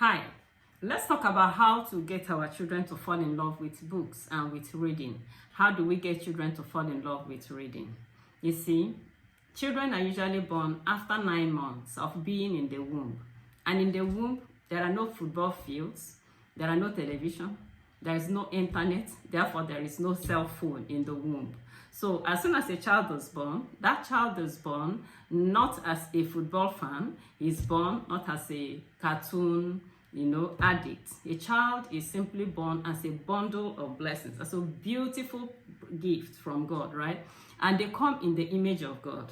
Hi, let's talk about how to get our children to fall in love with books and with reading. How do we get children to fall in love with reading? You see, children are usually born after 9 months of being in the womb. And in the womb, there are no football fields, there are no television, there is no internet, therefore there is no cell phone in the womb. So as soon as a child is born, that child is born not as a football fan, he's born not as a cartoon, addict. A child is simply born as a bundle of blessings, as a beautiful gift from God, right? And they come in the image of God.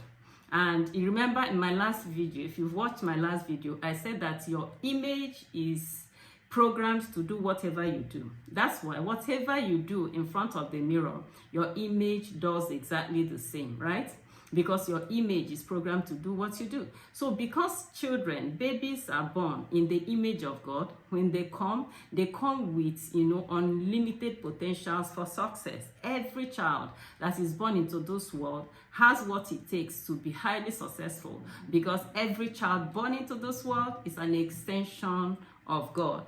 And you remember in my last video, if you've watched my last video, I said that your image is programmed to do whatever you do. That's why whatever you do in front of the mirror, your image does exactly the same, right? Because your image is programmed to do what you do. So because babies are born in the image of God, when they come with, unlimited potentials for success. Every child that is born into this world has what it takes to be highly successful, because every child born into this world is an extension of God.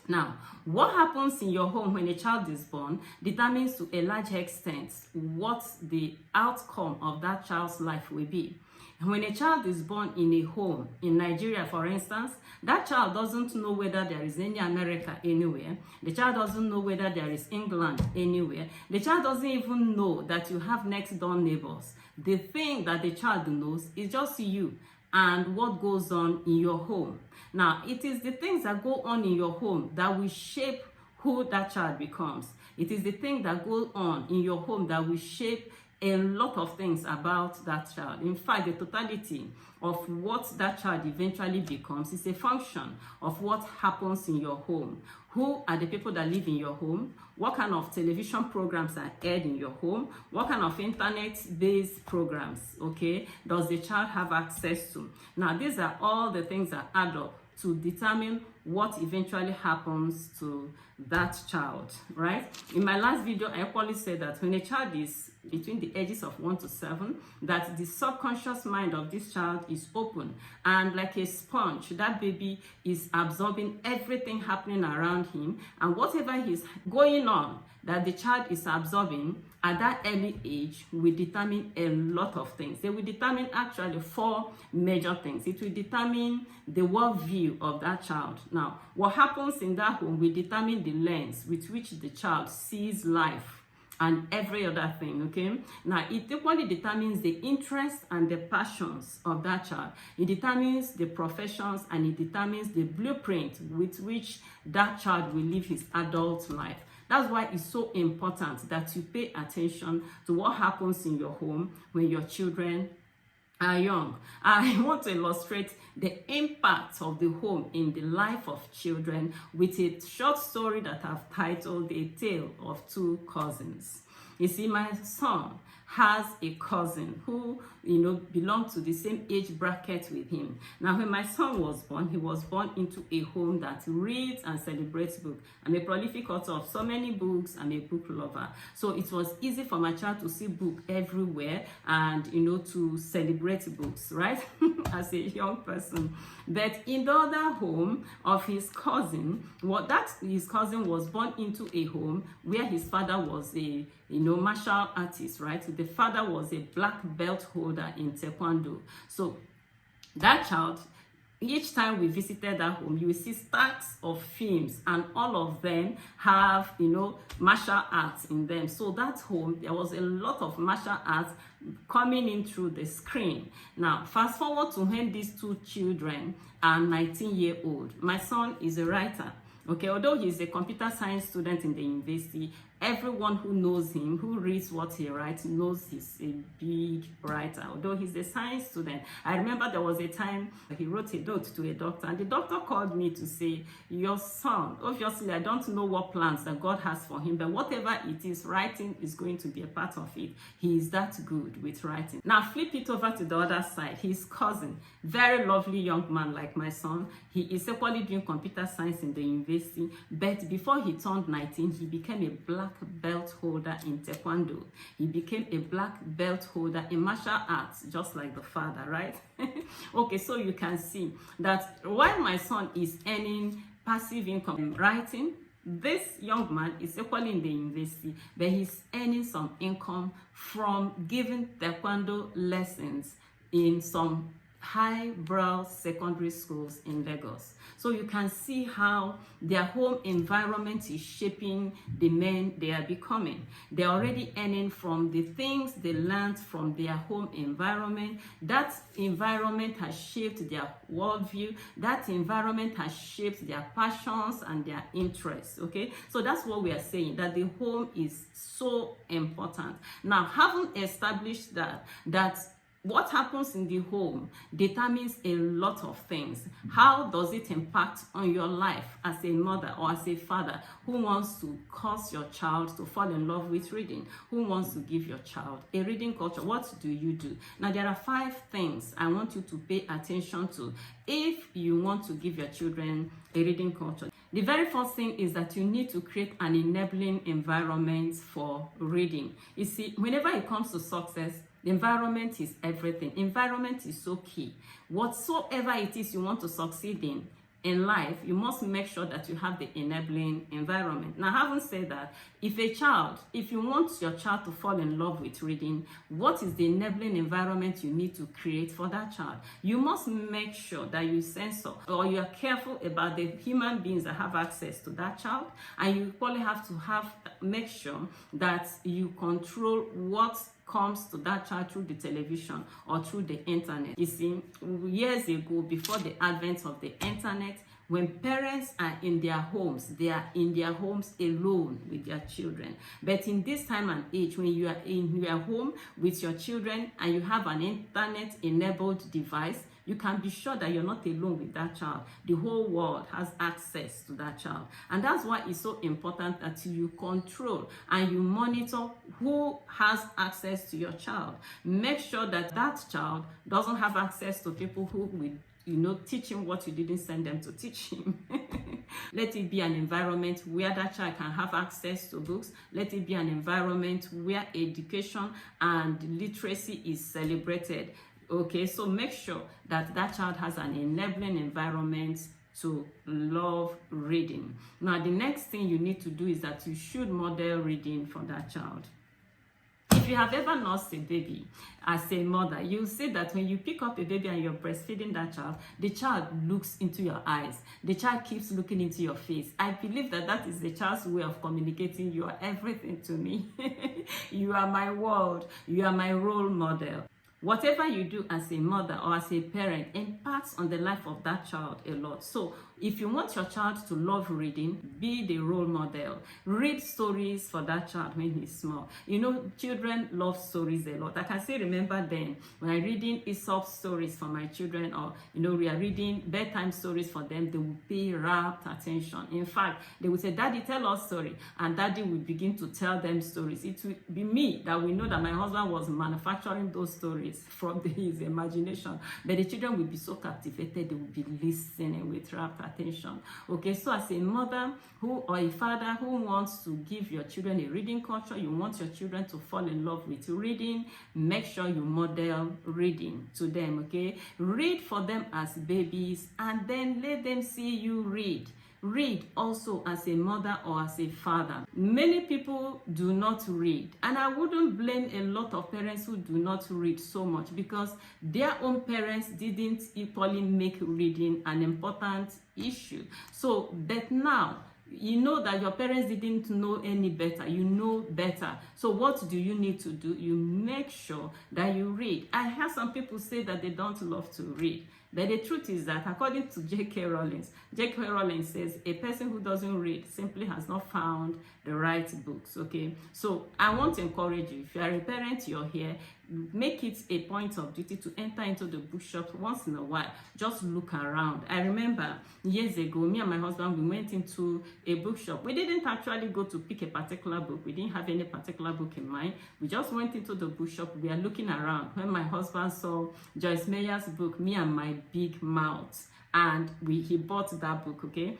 Now, what happens in your home when a child is born determines to a large extent what the outcome of that child's life will be. When a child is born in a home, in Nigeria, for instance, that child doesn't know whether there is any America anywhere. The child doesn't know whether there is England anywhere. The child doesn't even know that you have next door neighbors. The thing that the child knows is just you and what goes on in your home. Now, it is the things that go on in your home that will shape who that child becomes. It is the thing that go on in your home that will shape a lot of things about that child. In fact, the totality of what that child eventually becomes is a function of what happens in your home. Who are the people that live in your home? What kind of television programs are aired in your home? What kind of internet-based programs, does the child have access to? Now, these are all the things that add up to determine what eventually happens to that child, right? In my last video, I actually said that when a child is between the ages of 1 to 7, that the subconscious mind of this child is open, and like a sponge, that baby is absorbing everything happening around him, and whatever is going on that the child is absorbing at that early age will determine a lot of things. They will determine actually 4 major things. It will determine the worldview of that child. Now, what happens in that home will determine the lens with which the child sees life and every other thing, Now, it equally determines the interests and the passions of that child. It determines the professions, and it determines the blueprint with which that child will live his adult life. That's why it's so important that you pay attention to what happens in your home when your children are young. I want to illustrate the impact of the home in the life of children with a short story that I've titled A Tale of Two Cousins. You see, my son has a cousin who, belonged to the same age bracket with him. Now, when my son was born, he was born into a home that reads and celebrates books. I'm a prolific author of so many books. I'm a book lover. So it was easy for my child to see books everywhere and, to celebrate books, right? As a young person. But in the other home of his cousin, his cousin was born into a home where his father was a martial artist, right? The father was a black belt holder in Taekwondo. So that child, each time we visited that home, you will see stacks of films, and all of them have, martial arts in them. So that home, there was a lot of martial arts coming in through the screen. Now, fast forward to when these two children are 19-year-old. My son is a writer. Although he's a computer science student in the university, everyone who knows him, who reads what he writes, knows he's a big writer. Although he's a science student, I remember there was a time he wrote a note to a doctor, and the doctor called me to say, your son, obviously I don't know what plans that God has for him, but whatever it is, writing is going to be a part of it. He is that good with writing. Now flip it over to the other side. His cousin, very lovely young man like my son, he is equally doing computer science in the university, but before he turned 19, he became a black black belt holder in Taekwondo. He became a black belt holder in martial arts, just like the father, right? Okay, so you can see that while my son is earning passive income in writing, this young man is equally in the university, but he's earning some income from giving Taekwondo lessons in some highbrow secondary schools in Lagos. So you can see how their home environment is shaping the men they are becoming. They're already earning from the things they learned from their home environment. That environment has shaped their worldview. That environment has shaped their passions and their interests, okay? So that's what we are saying, that the home is so important. Now, having established that what happens in the home determines a lot of things. How does it impact on your life as a mother or as a father who wants to cause your child to fall in love with reading? Who wants to give your child a reading culture? What do you do? Now, there are 5 things I want you to pay attention to if you want to give your children a reading culture. The very first thing is that you need to create an enabling environment for reading. You see, whenever it comes to success, the environment is everything. Environment is so key. Whatsoever it is you want to succeed in life, you must make sure that you have the enabling environment. Now, having said that, if you want your child to fall in love with reading, what is the enabling environment you need to create for that child? You must make sure that you censor or you are careful about the human beings that have access to that child, and you probably have to make sure that you control what comes to that child through the television or through the internet. You see, years ago, before the advent of the internet, when parents are in their homes, they are in their homes alone with their children. But in this time and age, when you are in your home with your children and you have an internet-enabled device, you can be sure that you're not alone with that child. The whole world has access to that child. And that's why it's so important that you control and you monitor who has access to your child. Make sure that that child doesn't have access to people who will teach him what you didn't send them to teach him. Let it be an environment where that child can have access to books. Let it be an environment where education and literacy is celebrated. Okay, so make sure that that child has an enabling environment to love reading. Now, the next thing you need to do is that you should model reading for that child. If you have ever nursed a baby as a mother, you'll see that when you pick up a baby and you're breastfeeding that child, the child looks into your eyes. The child keeps looking into your face. I believe that is the child's way of communicating, you are everything to me. You are my world. You are my role model. Whatever you do as a mother or as a parent impacts on the life of that child a lot. So if you want your child to love reading, be the role model. Read stories for that child when he's small. Children love stories a lot. I can still remember then when I'm reading Aesop stories for my children, or we are reading bedtime stories for them, they will pay rapt attention. In fact, they would say, "Daddy, tell us story," and Daddy will begin to tell them stories. It will be me that will know that my husband was manufacturing those stories from his imagination, but the children will be so captivated, they will be listening with rapt attention. Okay, so as a mother or a father who wants to give your children a reading culture, you want your children to fall in love with reading, make sure you model reading to them. Okay, read for them as babies and then let them see you read. Read also as a mother or as a father. Many people do not read, and I wouldn't blame a lot of parents who do not read so much because their own parents didn't equally make reading an important issue. So, but now, you know that your parents didn't know any better. You know better. So what do you need to do? You make sure that you read. I hear some people say that they don't love to read. But the truth is that according to J.K. Rowling says a person who doesn't read simply has not found the right books, okay? So I want to encourage you, if you are a parent, you're here, make it a point of duty to enter into the bookshop once in a while. Just look around. I remember years ago, me and my husband, we went into a bookshop. We didn't actually go to pick a particular book. We didn't have any particular book in mind. We just went into the bookshop. We are looking around. When my husband saw Joyce Meyer's book, Me and My Big Mouth, and he bought that book, okay?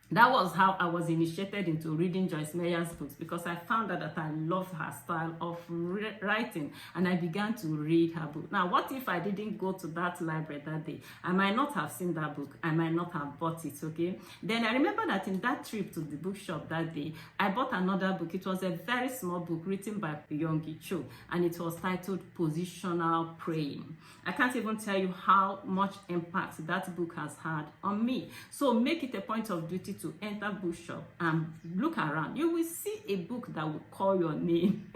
That was how I was initiated into reading Joyce Meyer's books, because I found out that I loved her style of writing, and I began to read her book. Now, what if I didn't go to that library that day? I might not have seen that book. I might not have bought it, okay? Then I remember that in that trip to the bookshop that day, I bought another book. It was a very small book written by Yonggi Cho, and it was titled Positional Praying. I can't even tell you how much impact that book has had on me. So make it a point of duty to enter bookshop and look around. You will see a book that will call your name.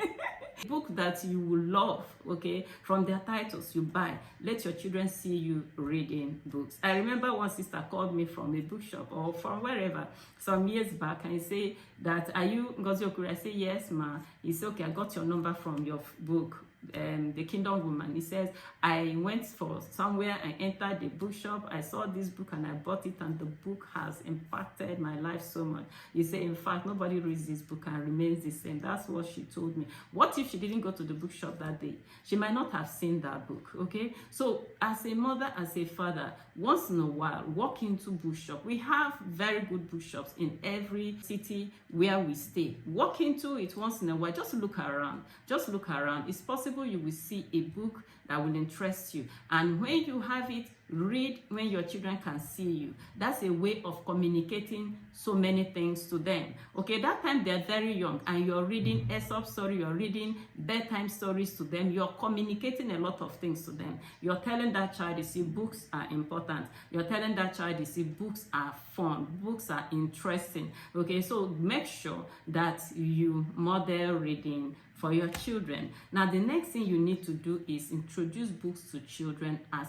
A book that you will love, okay? From their titles you buy. Let your children see you reading books. I remember one sister called me from a bookshop or from wherever some years back, and say that, are you Ngozi Okuri? I say, yes, ma. He said, okay, I got your number from your book, The Kingdom Woman. He says, I went for somewhere, I entered the bookshop, I saw this book and I bought it, and the book has impacted my life so much. He said, in fact, nobody reads this book and remains the same. That's what she told me. What if she didn't go to the bookshop that day? She might not have seen that book, okay? So as a mother, as a father, once in a while, walk into bookshop. We have very good bookshops in every city where we stay. Walk into it once in a while. Just look around. Just look around. It's possible you will see a book that will interest you. And when you have it, read when your children can see you. That's a way of communicating so many things to them. Okay, that time they're very young and you're reading Aesop story, you're reading bedtime stories to them, you're communicating a lot of things to them. You're telling that child, you see, books are important. You're telling that child, you see, books are fun, books are interesting. Okay, so make sure that you model reading for your children. Now, the next thing you need to do is introduce books to children as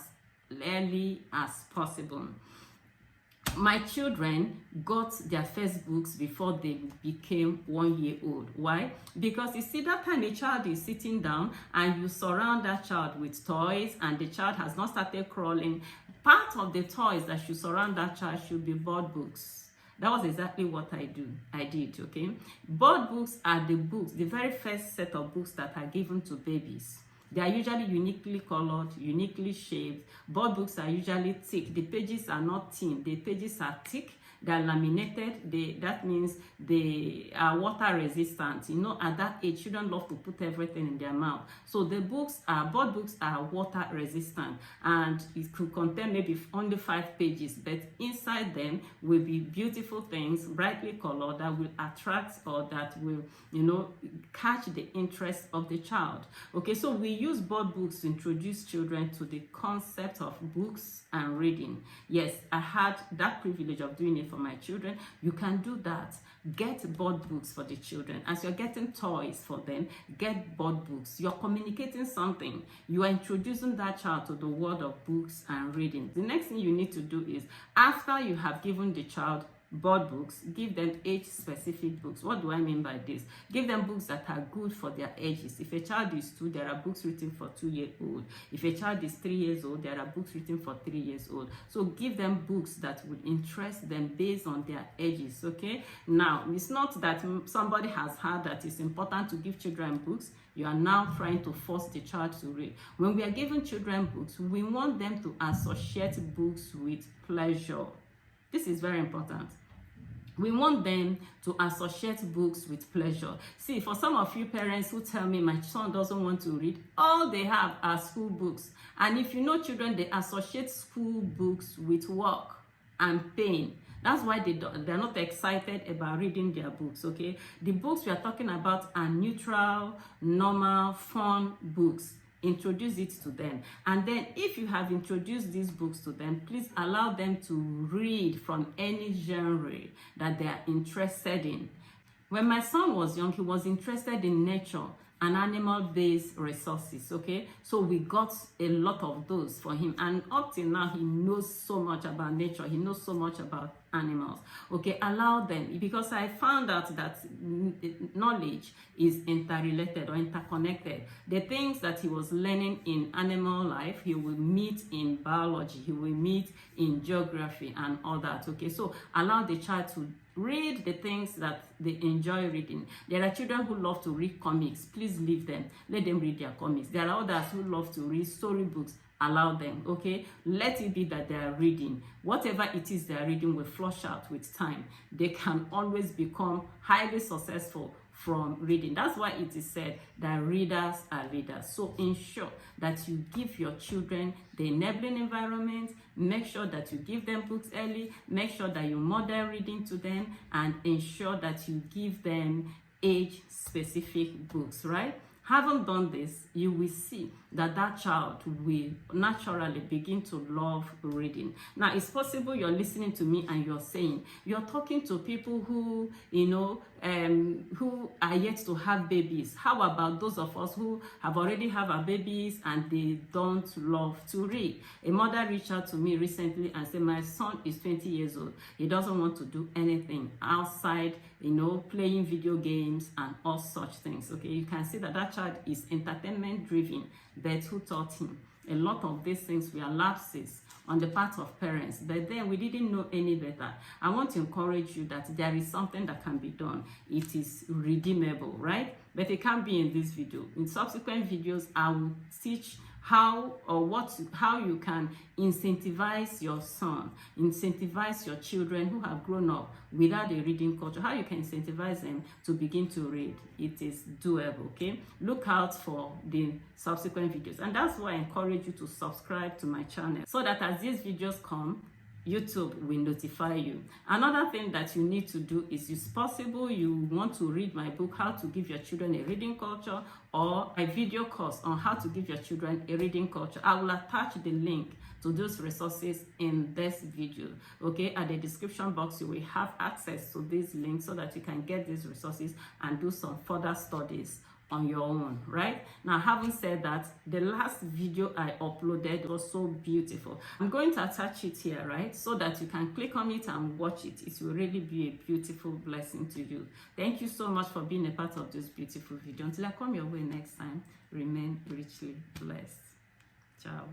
early as possible. My children got their first books before they became 1 year old. Why? Because you see, that time a child is sitting down and you surround that child with toys and the child has not started crawling. Part of the toys that should surround that child should be board books. That was exactly what I did, okay? Board books are the books, the very first set of books that are given to babies. They are usually uniquely colored, uniquely shaped. Board books are usually thick. The pages are not thin. The pages are thick. They are laminated. That means they are water resistant. You know, at that age, children love to put everything in their mouth. So the board books are water resistant, and it could contain maybe only 5 pages, but inside them will be beautiful things, brightly colored, that will attract or that will, you know, catch the interest of the child. Okay, so we use board books to introduce children to the concept of books and reading. Yes, I had that privilege of doing it for my children. You can do that. Get board books for the children. As you're getting toys for them, get board books. You're communicating something. You are introducing that child to the world of books and reading. The next thing you need to do is, after you have given the child board books, give them age-specific books. What do I mean by this? Give them books that are good for their ages. If a child is 2, there are books written for 2-year-old. If a child is 3 years old, there are books written for 3 years old. So give them books that will interest them based on their ages, okay? Now, it's not that somebody has heard that it's important to give children books. You are now trying to force the child to read. When we are giving children books, we want them to associate books with pleasure. This is very important. We want them to associate books with pleasure. See, for some of you parents who tell me my son doesn't want to read, all they have are school books. And if you know children, they associate school books with work and pain. That's why they're not excited about reading their books, okay? The books we are talking about are neutral, normal, fun books. Introduce it to them. And then if you have introduced these books to them, please allow them to read from any genre that they are interested in. When my son was young, he was interested in nature and animal-based resources, okay? So we got a lot of those for him. And up till now, he knows so much about nature. He knows so much about animals, okay? Allow them, because I found out that knowledge is interrelated or interconnected. The things that he was learning in animal life, he will meet in biology, he will meet in geography and all that, okay? So allow the child to read the things that they enjoy reading. There are children who love to read comics. Please leave them. Let them read their comics. There are others who love to read storybooks. allow them, okay? Let it be that they are reading. Whatever it is they are reading will flush out with time. They can always become highly successful from reading. That's why it is said that readers are leaders. So ensure that you give your children the enabling environment. Make sure that you give them books early. Make sure that you model reading to them, and ensure that you give them age-specific books, right? Having done this, you will see that that child will naturally begin to love reading. Now, it's possible you're listening to me and you're saying, you're talking to people who, who are yet to have babies. How about those of us who have already have our babies and they don't love to read? A mother reached out to me recently and said, my son is 20 years old. He doesn't want to do anything outside, playing video games and all such things. Okay, you can see that that child is entertainment driven, but who taught him? A lot of these things were lapses on the part of parents, but then we didn't know any better. I want to encourage you that there is something that can be done. It is redeemable, right? But it can't be in this video. In subsequent videos, I will teach how you can incentivize your son, incentivize your children who have grown up without a reading culture, how you can incentivize them to begin to read. It is doable, okay? Look out for the subsequent videos. And that's why I encourage you to subscribe to my channel, so that as these videos come, YouTube will notify you. Another thing that you need to do is, if possible, you want to read my book, How to Give Your Children a Reading Culture, or a video course on how to give your children a reading culture. I will attach the link to those resources in this video, okay? At the description box, you will have access to these links so that you can get these resources and do some further studies on your own, right? Now, having said that, the last video I uploaded was so beautiful. I'm going to attach it here, right? So that you can click on it and watch it. It will really be a beautiful blessing to you. Thank you so much for being a part of this beautiful video. Until I come your way next time, remain richly blessed. Ciao.